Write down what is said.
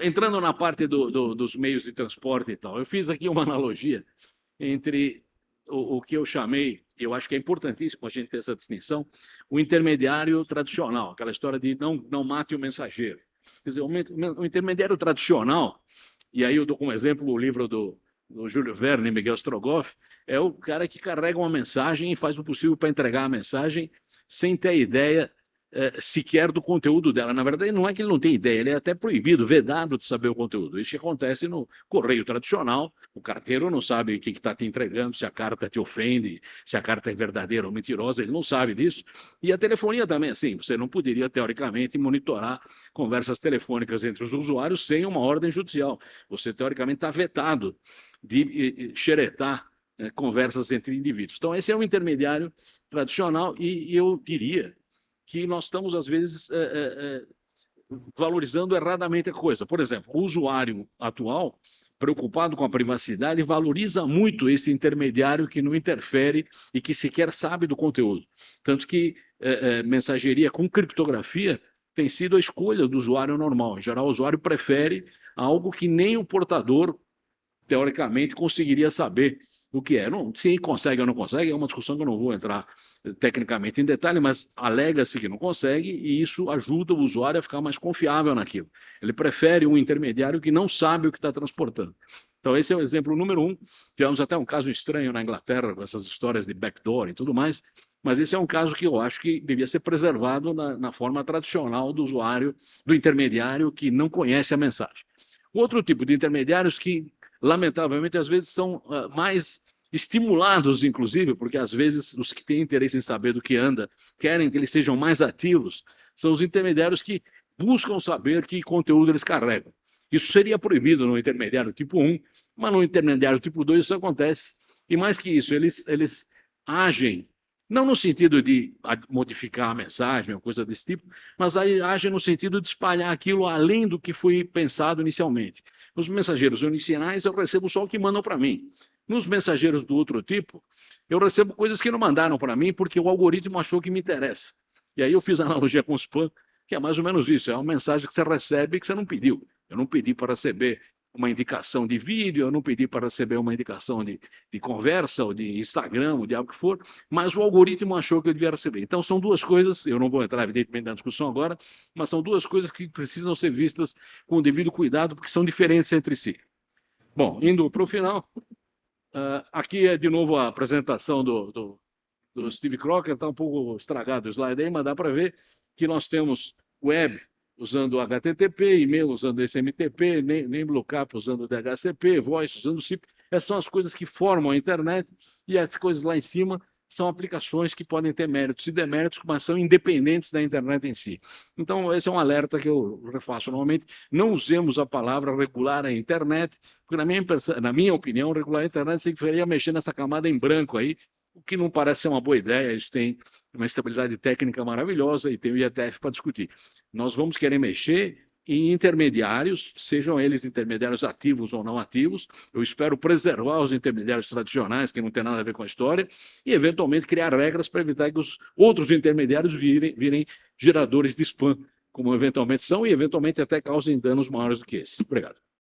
entrando na parte dos meios de transporte e tal, eu fiz aqui uma analogia entre o que eu chamei, eu acho que é importantíssimo a gente ter essa distinção, o intermediário tradicional, aquela história de não mate o mensageiro. Quer dizer, o intermediário tradicional, e aí eu dou como exemplo o livro do Júlio Verne e Miguel Strogoff, é o cara que carrega uma mensagem e faz o possível para entregar a mensagem sem ter ideia sequer do conteúdo dela. Na verdade, não é que ele não tem ideia, ele é até proibido, vedado de saber o conteúdo. Isso que acontece no correio tradicional, o carteiro não sabe o que está te entregando, se a carta te ofende, se a carta é verdadeira ou mentirosa, ele não sabe disso. E a telefonia também, assim, você não poderia, teoricamente, monitorar conversas telefônicas entre os usuários sem uma ordem judicial. Você, teoricamente, está vetado de xeretar conversas entre indivíduos. Então, esse é um intermediário tradicional e eu diria que nós estamos, às vezes, valorizando erradamente a coisa. Por exemplo, o usuário atual, preocupado com a privacidade, valoriza muito esse intermediário que não interfere e que sequer sabe do conteúdo. Tanto que mensageria com criptografia tem sido a escolha do usuário normal. Em geral, o usuário prefere algo que nem o portador, teoricamente, conseguiria saber o que é. Não, se consegue ou não consegue, é uma discussão que eu não vou entrar tecnicamente em detalhe, mas alega-se que não consegue e isso ajuda o usuário a ficar mais confiável naquilo. Ele prefere um intermediário que não sabe o que está transportando. Então, esse é o exemplo número um. Tivemos até um caso estranho na Inglaterra, com essas histórias de backdoor e tudo mais, mas esse é um caso que eu acho que devia ser preservado na forma tradicional do usuário, do intermediário que não conhece a mensagem. Outro tipo de intermediários que, lamentavelmente, às vezes são mais estimulados, inclusive, porque às vezes os que têm interesse em saber do que anda querem que eles sejam mais ativos, são os intermediários que buscam saber que conteúdo eles carregam. Isso seria proibido no intermediário tipo 1, mas no intermediário tipo 2 isso acontece. E mais que isso, eles agem, não no sentido de modificar a mensagem ou coisa desse tipo, mas agem no sentido de espalhar aquilo além do que foi pensado inicialmente. Nos mensageiros unicinais, eu recebo só o que mandam para mim. Nos mensageiros do outro tipo, eu recebo coisas que não mandaram para mim porque o algoritmo achou que me interessa. E aí eu fiz a analogia com o spam, que é mais ou menos isso, é uma mensagem que você recebe que você não pediu. Eu não pedi para receber uma indicação de vídeo, eu não pedi para receber uma indicação de conversa, ou de Instagram, ou de algo que for, mas o algoritmo achou que eu devia receber. Então são duas coisas, eu não vou entrar evidentemente na discussão agora, mas são duas coisas que precisam ser vistas com o devido cuidado, porque são diferentes entre si. Bom, indo para o final, aqui é de novo a apresentação do Steve Crocker, está um pouco estragado o slide aí, mas dá para ver que nós temos web usando HTTP, e-mail usando SMTP, name lookup usando DHCP, voice usando SIP. Essas são as coisas que formam a internet e as coisas lá em cima são aplicações que podem ter méritos e deméritos, mas são independentes da internet em si. Então, esse é um alerta que eu refaço normalmente. Não usemos a palavra regular a internet, porque, na minha opinião, regular a internet significaria mexer nessa camada em branco aí, o que não parece ser uma boa ideia. Isso tem uma estabilidade técnica maravilhosa e tem o IETF para discutir. Nós vamos querer mexer em intermediários, sejam eles intermediários ativos ou não ativos. Eu espero preservar os intermediários tradicionais, que não tem nada a ver com a história, e eventualmente criar regras para evitar que os outros intermediários virem geradores de spam, como eventualmente são, e eventualmente até causem danos maiores do que esse. Obrigado.